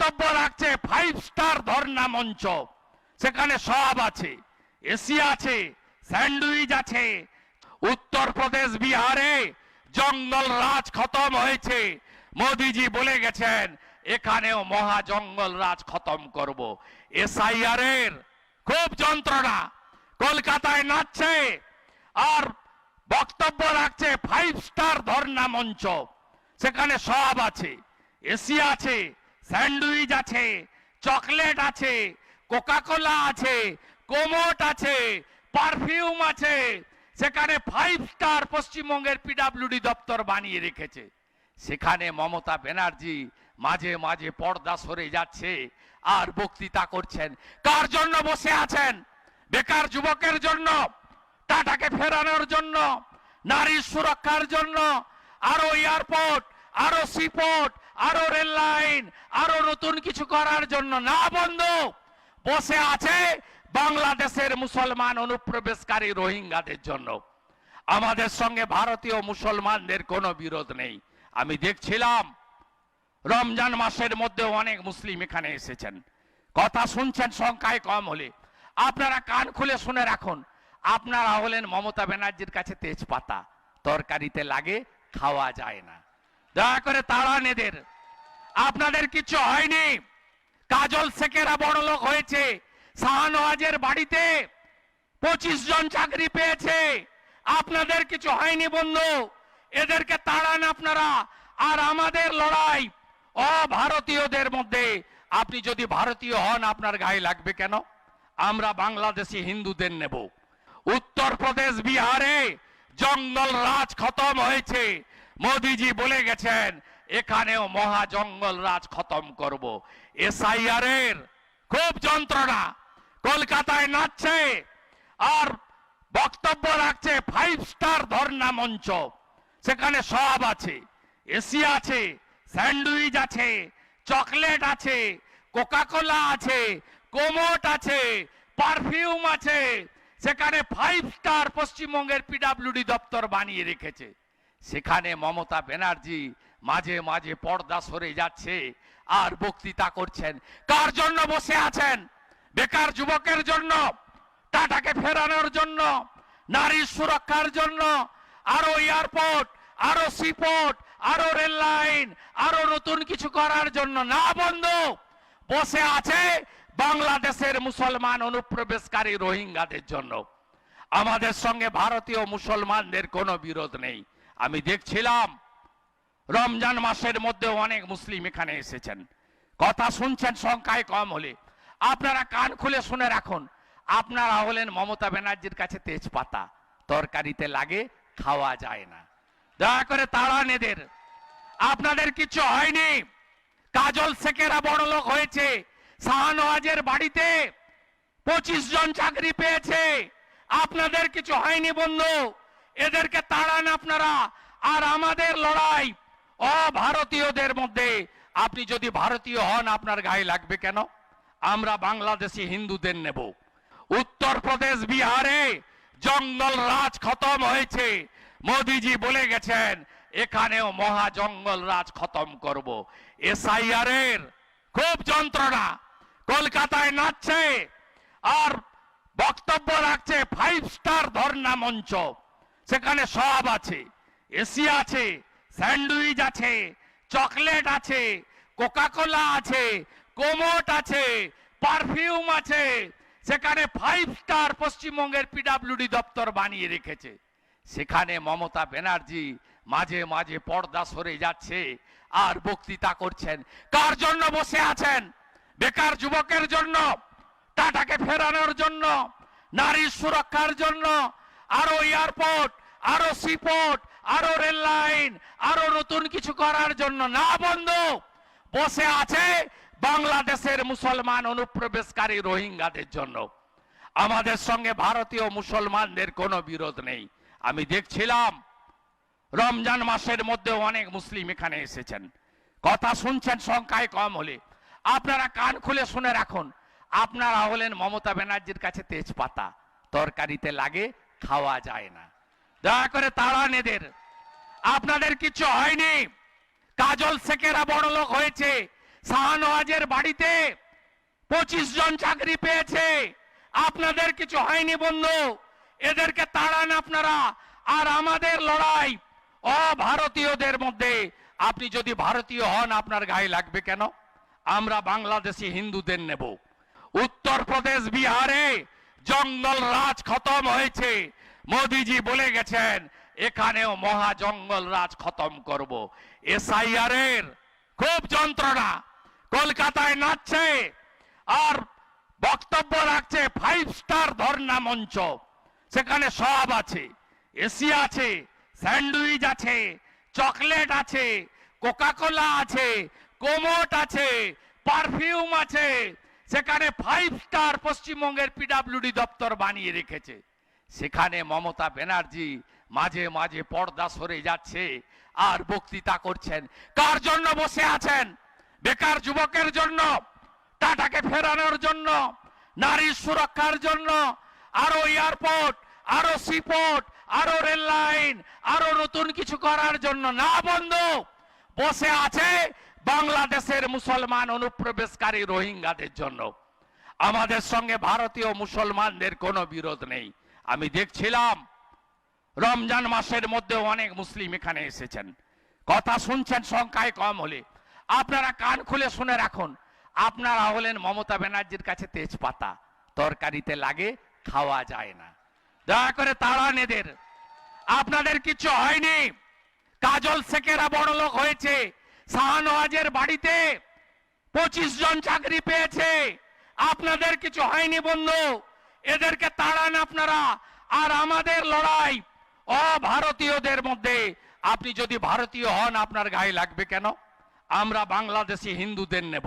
বক্তব্য রাখছে 5 স্টার ধর্ণা মঞ্চ, সেখানে সব আছে, এসি আছে, স্যান্ডউইচ আছে। উত্তরপ্রদেশ বিহারে জঙ্গল রাজ খতম হয়েছে, মোদিজি বলে গেছেন এখানেও মহা জঙ্গল রাজ খতম করব। এসআইআর এর খুব যন্ত্রণা, কলকাতায় নাচছে আর বক্তব্য রাখছে 5 স্টার ধর্ণা মঞ্চ, সেখানে সব আছে, এসি আছে, স্যান্ডউইচ আছে, চকলেট আছে, কোকাকোলা আছে, কোমোট আছে, পারফিউম আছে, সেখানে 5 স্টার পশ্চিমবঙ্গের পিডব্লিউডি দপ্তর বানিয়ে রেখেছে। সেখানে মমতা ব্যানার্জি মাঝে মাঝে পর্দা সরে যাচ্ছে আর বক্তৃতা করছেন। কার জন্য বসে আছেন? বেকার যুবকের জন্য, টাটাকে ফেরানোর জন্য, নারীর সুরক্ষার জন্য, আরো এয়ারপোর্ট, আরো সিপোর্ট, আরো রেল লাইন, আরো নতুন কিছু করার জন্য না বন্ধু, বসে আছে বাংলাদেশের মুসলমান অনুপ্রবেশকারী রোহিঙ্গাদের জন্য। আমাদের সঙ্গে ভারতীয় মুসলমানদের কোনো বিরোধ নেই। আমি দেখছিলাম রমজান মাসের মধ্যে অনেক মুসলিম এখানে এসেছেন, কথা শুনছেন সংখ্যায় কম হলে। আপনারা কান খুলে শুনে রাখুন, আপনারা হলেন মমতা ব্যানার্জির কাছে তেজপাতা, তরকারিতে লাগে, খাওয়া যায় না। দয়া করে তাড়ান এদের, আপনাদের কিছু হয়নি। কাজল শেখেরা বড় লোক হয়েছে, শাহনওয়াজের বাড়িতে 25 জন চাকরি পেয়েছে, আপনাদের কিছু হয়নি বন্ধু, এদেরকে তাড়ান আপনারা। আর আমাদের লড়াই অভারতীয়দের মধ্যে, আপনি যদি ভারতীয় হন আপনার গায়ে লাগবে কেন? আমরা বাংলাদেশি হিন্দুদের নেব। উত্তরপ্রদেশ বিহারে জঙ্গল রাজ খতম হয়েছে, মোদিজি বলে গেছেন এখানেও মহা জঙ্গল রাজ খতম করব। এসআইআর এর খুব যন্ত্রণা, কলকাতায় নাচছে আর বক্তব্য রাখছে 5 স্টার ধর্ণা মঞ্চ, সেখানে সব আছে, এসি আছে, স্যান্ডউইচ আছে, চকলেট আছে, কোকাকোলা আছে, কোমোট আছে, পারফিউম আছে, সেখানে 5 স্টার পশ্চিমবঙ্গের পিডব্লিউডি দপ্তর বানিয়ে রেখেছে। সেখানে মমতা ব্যানার্জি মাঝে মাঝে পর্দা সরে যাচ্ছে আর বক্তৃতা করছেন। কার জন্য বসে আছেন? বেকার যুবকের জন্য, টাটাকে ফেরানোর জন্য, নারীর সুরক্ষার জন্য, আরো এয়ারপোর্ট, আরো সিপোর্ট, আরো রেল লাইন, আরো নতুন কিছু করার জন্য না বন্ধু, বসে আছে বাংলাদেশের মুসলমান অনুপ্রবেশকারী রোহিঙ্গাদের জন্য। আমাদের সঙ্গে ভারতীয় মুসলমানদের কোনো বিরোধ নেই। আমি দেখছিলাম রমজান মাসের মধ্যে অনেক মুসলিম এখানে এসেছেন, কথা শুনছেন সংখ্যায় কম হলে। আপনারা কান খুলে শুনে রাখুন, আপনারা হলেন মমতা ব্যানার্জির কাছে তেজপাতা, তরকারিতে লাগে, খাওয়া যায় না। দয়া করে তাড়ান এদের, আপনাদের কিছু হয়নি। কাজল শেখেরা বড় লোক হয়েছে, শাহনওয়াজের বাড়িতে 25 জন চাকরি পেয়েছে, আপনাদের কিছু হয়নি বন্ধু, এদেরকে তাড়ান আপনারা। আর আমাদের লড়াই অভারতীয়দের মধ্যে, আপনি যদি ভারতীয় হন আপনার গায়ে লাগবে কেন? আমরা বাংলাদেশি হিন্দুদের নেব। উত্তরপ্রদেশ বিহারে জঙ্গল রাজ খতম হয়েছে, মোদিজি বলে গেছেন এখানেও মহা জঙ্গল রাজ খতম করব। এসআইআর এর খুব যন্ত্রণা, কলকাতায় নাচছে আর বক্তব্য রাখছে 5 স্টার ধর্ণা মঞ্চ, সেখানে সব আছে, এসি আছে, স্যান্ডউইচ আছে, চকলেট আছে, কোকাকোলা আছে, কোমোট আছে, পারফিউম আছে, সেখানে 5 স্টার পশ্চিমবঙ্গের পিডব্লিউডি দপ্তর বানিয়ে রেখেছে। সেখানে মমতা ব্যানার্জি মাঝে মাঝে পর্দা সরে যাচ্ছে আর বক্তৃতা করছেন। কার জন্য বসে আছেন? বেকার যুবকের জন্য, টাটাকে ফেরানোর জন্য, নারীর সুরক্ষার জন্য, আরো এয়ারপোর্ট, আরো সিপোর্ট, আরো রেল লাইন, আরো নতুন কিছু করার জন্য না বন্ধু, বসে আছে বাংলাদেশের মুসলমান অনুপ্রবেশকারী রোহিঙ্গাদের জন্য। আমাদের সঙ্গে ভারতীয় মুসলমানদের কোনো বিরোধ নেই। আমি দেখছিলাম রমজান মাসের মধ্যে অনেক মুসলিম এখানে এসেছেন, কথা শুনছেন সংখ্যায় কম হলে। আপনারা কান খুলে শুনে রাখুন, আপনারা হলেন মমতা ব্যানার্জির কাছে তেজপাতা, তরকারিতে লাগে, খাওয়া যায় না। দয়া করে তাড়ান এদের, আপনাদের কিছু হয়নি। কাজল শেখেরা বড় লোক হয়েছে, শাহনওয়াজের বাড়িতে 25 জন চাকরি পেয়েছে, আপনাদের কিছু হয়নি বন্ধু, এদেরকে তাড়ান আপনারা। আর আমাদের লড়াই অভারতীয়দের মধ্যে, আপনি যদি ভারতীয় হন আপনার গায়ে লাগবে কেন? আমরা বাংলাদেশি হিন্দুদের নেব। উত্তরপ্রদেশ বিহারে জঙ্গল রাজ খতম হয়েছে, মোদিজি বলে গেছেন এখানেও মহা জঙ্গল রাজ খতম করব। এসআইআর এর খুব যন্ত্রণা, কলকাতায় নাচছে আর বক্তব্য রাখছে 5 স্টার ধর্ণা মঞ্চ, সেখানে সব আছে, এসি আছে, স্যান্ডউইচ আছে, চকলেট আছে, কোকাকোলা আছে, কোমোট আছে, পারফিউম আছে, সেখানে 5 স্টার পশ্চিমবঙ্গের পিডব্লিউডি দপ্তর বানিয়ে রেখেছে। সেখানে মমতা ব্যানার্জি মাঝে মাঝে পর্দা সরে যাচ্ছে আর বক্তৃতা করছেন। কার জন্য বসে আছেন? বেকার যুবকের জন্য, টাটাকে ফেরানোর জন্য, নারীর সুরক্ষার জন্য, আরো এয়ারপোর্ট, আরো সিপোর্ট, আরো রেল লাইন, আরো নতুন কিছু করার জন্য না বন্ধু, বসে আছে বাংলাদেশের মুসলমান অনুপ্রবেশকারী রোহিঙ্গাদের জন্য। আমাদের সঙ্গে ভারতীয় মুসলমানদের কোনো বিরোধ নেই। আমি দেখছিলাম রমজান মাসের মধ্যে অনেক মুসলিম এখানে এসেছেন, কথা শুনছেন সংখ্যায় কম হলে। আপনারা কান খুলে শুনে রাখুন, আপনারা হলেন মমতা ব্যানার্জির কাছে তেজপাতা, তরকারিতে লাগে, খাওয়া যায় না। দয়া করে তাড়ান এদের, আপনাদের কিছু হয়নি। কাজল শেখেরা বড় লোক হয়েছে, শাহনওয়াজের বাড়িতে 25 জন চাকরি পেয়েছে, আপনাদের কিছু হয়নি বন্ধু, এদেরকে তাড়ান আপনারা। আর আমাদের লড়াই অভারতীয়দের মধ্যে, আপনি যদি ভারতীয় হন আপনার গায়ে লাগবে কেন? আমরা বাংলাদেশি হিন্দুদের নেব।